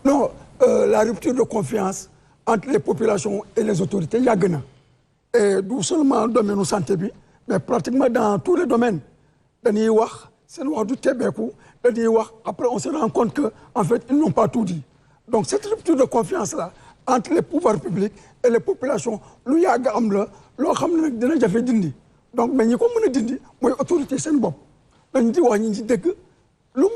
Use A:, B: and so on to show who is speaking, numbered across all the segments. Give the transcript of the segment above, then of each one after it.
A: Non, la rupture de confiance entre les populations et les autorités, il y a gagné. Et non seulement dans le domaine de la santé, mais pratiquement dans tous les domaines. C'est le du Tébékou. Après, on se rend compte qu'en fait, ils n'ont pas tout dit. Donc, cette rupture de confiance-là, entre les pouvoirs publics et les populations, il y a gagné, il fait dindi. Donc, mais comme on a dit, moi, autorité, c'est une bonne. On dit, on dit, le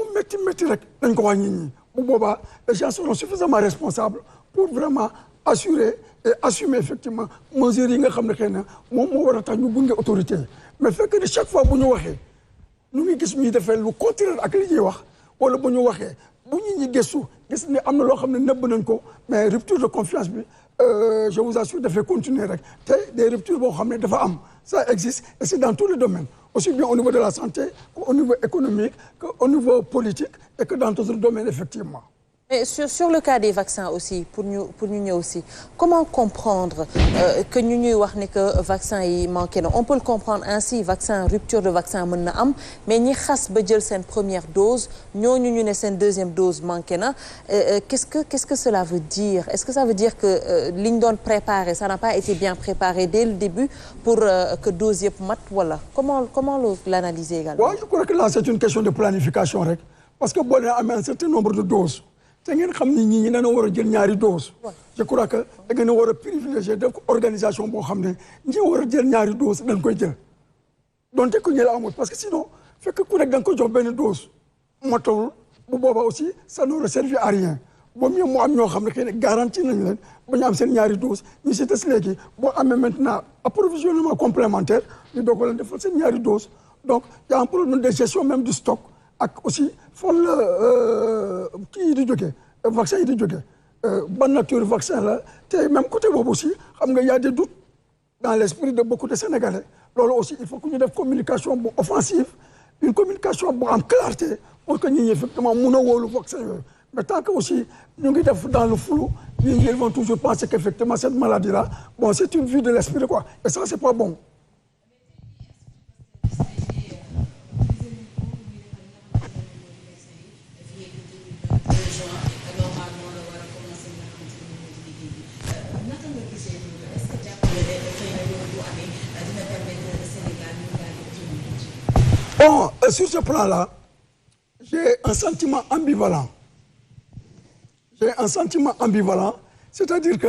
A: les gens seront suffisamment responsables pour vraiment assurer et assumer effectivement mesures yi nga xam ne xëy na moom moo war a tax ñu gunge autorité yi mais fekk ne chaque fois bu ñu waxee ñu ngi gis ñuy defee lu contraire ak li ñuy wax wala bu ñu waxee bu ñu ñi gëstu gis ne am na loo xam ne nëbb nañ ko mais rupture de confiance bi je vous assure dafay continuer rek te des ruptures boo xam ne dafa am ça existe et c'est dans tous les domaines aussi bien au niveau de la santé qu'au niveau économique qu'au niveau politique et que dans d'autres domaines effectivement.
B: Mais sur le cas des vaccins aussi, pour nous aussi, comment comprendre que nous avons que vaccin yi manqué? On peut le comprendre ainsi, vaccin, rupture de vaccin, mais nous avons une première dose, nous avons une deuxième dose manquée. Qu'est-ce que cela veut dire? Est-ce que ça veut dire que l'indon préparé, ça n'a pas été bien préparé dès le début pour que dose yep mat, voilà. Comment l'analyser également?
A: Oui, je crois que là c'est une question de planification, parce que bon, il y a un certain nombre de doses. Je crois que da ngeen war a privilégier def organisation boo xam ne ñi war a jël ñaari dose dañ koy jël donte ku ñëla amul parce que sinon fekk ku nekk da nga ko jox benn dose motawul bu boobaa aussi ça n'aurait servi à rien boo mieux mu am ñoo xam ne xëy na garantie nañ leen ba ñu am seen ñaari dose ñu si des léegi boo amee maintenant approvisionnement complémentaire ñu doog leen defal seen ñaari dose donc y a un problème de gestion même du stock ak aussi fan la kii yi di jógee vaccin yi di jógee ban nature vaccin la te même côté boobu aussi xam nga y a des doutes dans l'esprit de beaucoup de Sénégalais loolu aussi il faut que ñu def communication bu offensive une communication bu am clarté pour que ñi effectivement mun a wóolu vaccin yooyu mais tant que aussi ñu ngi def dans le flou ñi ils vont toujours penser qu'effectivement cette maladie là bon c'est une vue de l'esprit quoi et ça c'est pas bon. Bon, sur ce plan-là, j'ai un sentiment ambivalent. J'ai un sentiment ambivalent, c'est-à-dire que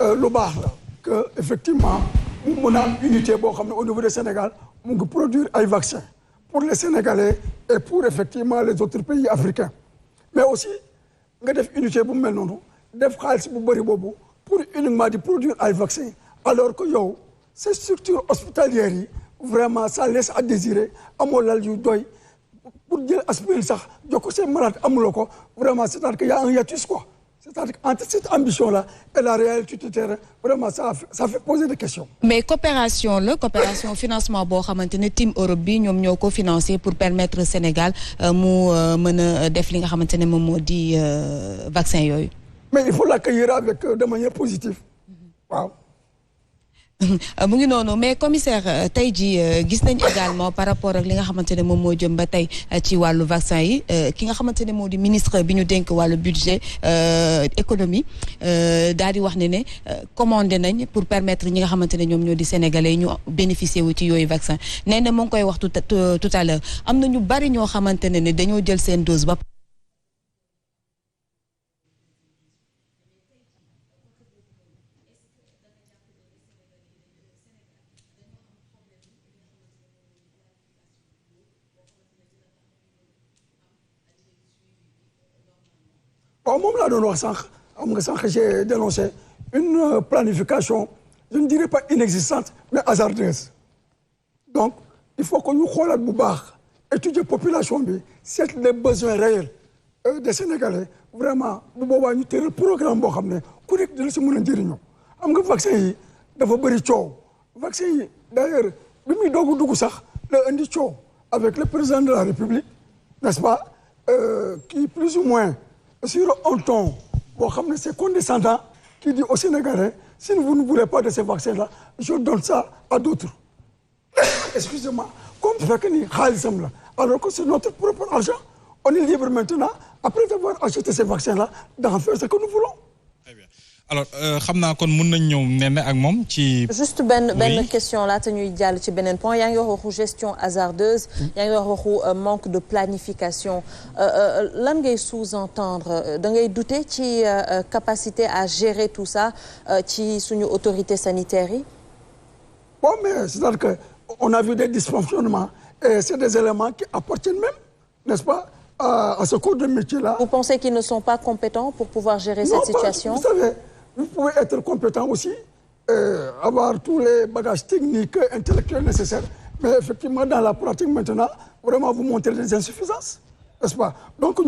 A: le bar, que effectivement, on a une unité au niveau du Sénégal, on peut produire un vaccin pour les Sénégalais et pour effectivement les autres pays africains. Mais aussi, on a une unité pour uniquement produire un vaccin, alors que ces structures hospitalières, vraiment ça laisse à désirer amolal yu doy pour dire aspirer ça joko c'est malade amuloko vraiment c'est-à-dire qu'il y a un hiatus quoi c'est-à-dire entre cette ambition là et la réalité du terrain vraiment ça fait poser des questions.
C: Mais coopération financement boo xamante ne Team Europe bi ñoom ñoo ko financé pour permettre Sénégal mu mën a def li nga xamante ne moom moo di vaccin yooyu.
A: Mais il faut l'accueillir avec de manière positive. Waaw.
C: mu ngi noonu mais commissaire tey jii gis nañ également par rapport ak li nga xamante ne moom moo jëm ba tey ci wàllu vaccin yi ki nga xamante ne moo di ministre bi ñu dénk wàllu budget économie daal di wax ne commandé nañ pour permettre ñi nga xamante ne ñoom ñoo di sénégalais ñu bénéficier wu ci yooyu vaccin nee na mu ngi koy wax tout à l'heure am na ñu bari ñoo xamante ne dañoo jël seen dose ba.
A: Au moment où j'ai dénoncé une planification, je ne dirais pas inexistante, mais hasardeuse. Donc, il faut que nous étudier la population, c'est les besoins réels des Sénégalais. Vraiment, nous avons un programme correct de ce monde. Nous avons un vaccin, il faut un vaccin. D'ailleurs, avec le président de la République, n'est-ce pas, qui plus ou moins sur un ton, c'est condescendant, qui dit aux Sénégalais, si vous ne voulez pas de ces vaccins-là, je donne ça à d'autres. Excusez-moi, comme fait que alors que c'est notre propre argent, on est libre maintenant après avoir acheté ces vaccins-là d'en faire ce que nous voulons.
D: Très bien alors xam naa kon mën nañ ñëw Néné ak moom ci.
B: juste benn question laata ñuy jàll ci beneen point yaa ngi wax waxu gestion hasardeuse. yaa ngi wax waxu manque de planification lan ngay sous-entendre da ngay douter ci capacité à gérer tout ça ci suñu autorités sanitaires yi.
A: Bon, mais c'est-à-dire que on a vu des dysfonctionnements et c'est des éléments qui appartiennent même, n'est-ce pas, à ce corps de métier-là.
B: Vous pensez qu'ils ne sont pas compétents pour pouvoir gérer cette situation?
A: Vous savez, vous pouvez être compétent aussi, avoir tous les bagages techniques, intellectuels nécessaires, mais effectivement, dans la pratique maintenant, vraiment vous montrez des insuffisances, n'est-ce pas? Donc,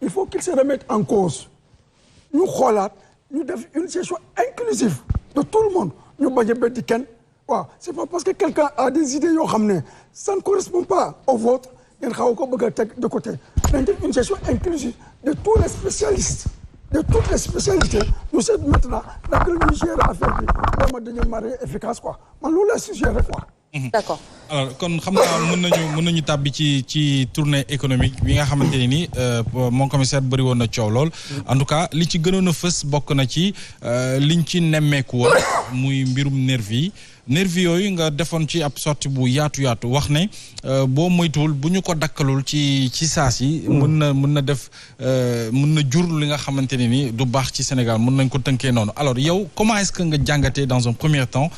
A: il faut qu'ils se remettent en cause. Nous, nous devons une gestion inclusive de tout le monde. Nous, c'est pas parce que quelqu'un a des idées, ça ne correspond pas aux vôtres, de côté. Une gestion inclusive de tous les spécialistes, de toutes les spécialités. Nous sommes maintenant la grande gère à faire vraiment manière efficace, quoi. Mais nous la suggérons, quoi.
B: D'accord.
D: alors kon xam naa mën nañu tàbbi ci tournée économique bi nga xamante ne ni mon commissaire bëri woon na coow lool. en tout cas li ci gënoon a fës bokk na ci liñ ci nemmeeku woon muy mbirum nervi yooyu nga defoon ci ab sortie bu yaatu wax ne boo moytuwul bu ñu ko dakkalul ci saas yi. mën na def mën na jur li nga xamante ne ni du baax ci Sénégal mën nañ ko tënkee noonu alors yow comment est-ce que nga jàngatee dans un premier temps.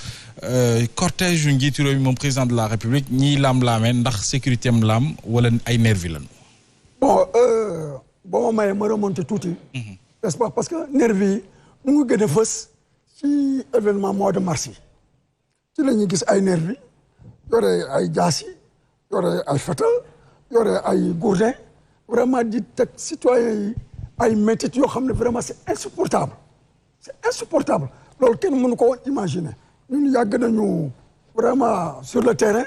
D: cortège yu njiitu réew mi moom président de la république ñiy laam-laamee ndax sécurité am laam wala ay nervi lan
A: bon ma remonté tuuti n'est-ce pas parce que nervi yi mu ngi gën a fës ci événement mois de mars yi ci la ñuy gis ay nervi yore ay jaas yi yore ay fetal yore ay gourdin vraiment di teg citoyens yi ay métit yoo xam ne vraiment c'est insupportable loolu kenn mënu ko woon imaginer ñun yàgg nañu vraiment sur le terrain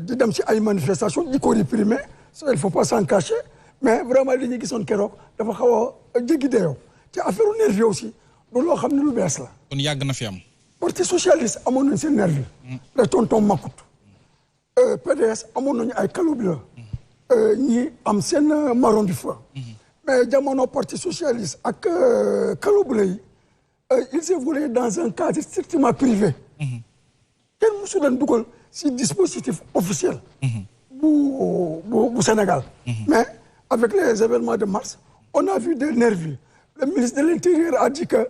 A: di dem ci ay manifestations di ko réprimer ça il faut pas s'en cacher mais vraiment li ñu gisoon keroog dafa xaw a jéggi dayoo te affaire nervi aussi du loo xam ne lu bees la.
D: kon yàgg na fi am.
A: parti socialiste amoon nañu seen nervi les tontons Macoute PDS amoon nañu ay Kalobila ñi am seen marron du feu mais jamono parti socialiste ak Kalobila yi ils évoluaient dans un cadre strictement privé. kenn musu leen dugal ci dispositif officiel. bu Sénégal. mais avec les événements de mars on a vu des nervis le ministre de l'Intérieur a dit que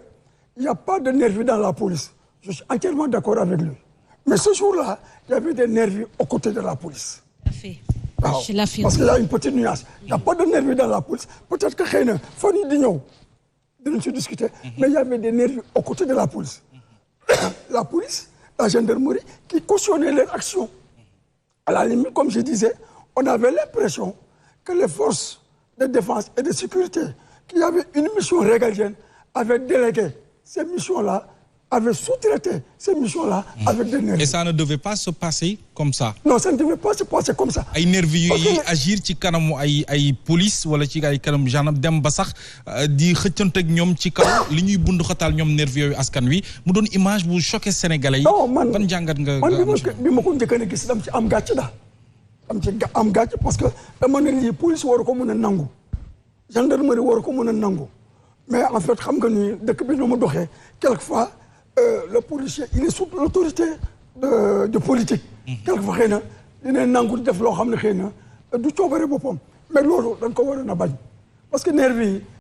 A: il y a pas de nervis dans la police je suis entièrement d'accord avec lui mais ce jour-là il y avait des nervis aux côtés de la police. waaw parce qu'il y a une petite nuance. il y a pas de nervis dans la police peut-être que xëy na fan yii di ñëw. dinañ ci discuter mais il y avait des nervis aux côtés de la police la gendarmerie qui cautionnaient leurs actions à la limite comme je disais on avait l'impression que les forces de défense et de sécurité qui avaient une mission régalienne avaient délégué ces missions-là avaient sous-traité ces missions-là avec des nervis.
D: Et ça ne devait pas se passer comme ça.
A: Non, ça ne devait pas se passer comme ça.
D: ay nervis yu agir ci kanamu ay police wala ci ay kanamu gendarme dem ba sax di xëccante ak ñoom ci kaw li ñuy bund xataal ñoom nervis yooyu askan wi mu doon image bu choqué sénégalais yi.
A: non man
D: ban jàngat nga
A: bi ma ko njëkk a gis dam ci am gàcce daal. am ci am gàcce parce que dama ne lii police waru ko mën a nangu gendarmerie waru ko mën a nangu mais en fait xam nga ni dëkk bi nu mu doxee quelquefois le policier il est sous l'autorité de politique. quelquefois xëy na dina nangu def loo xam ne xëy na du coobare boppam mais loolu dañ ko waroon a bañ parce que nervi yi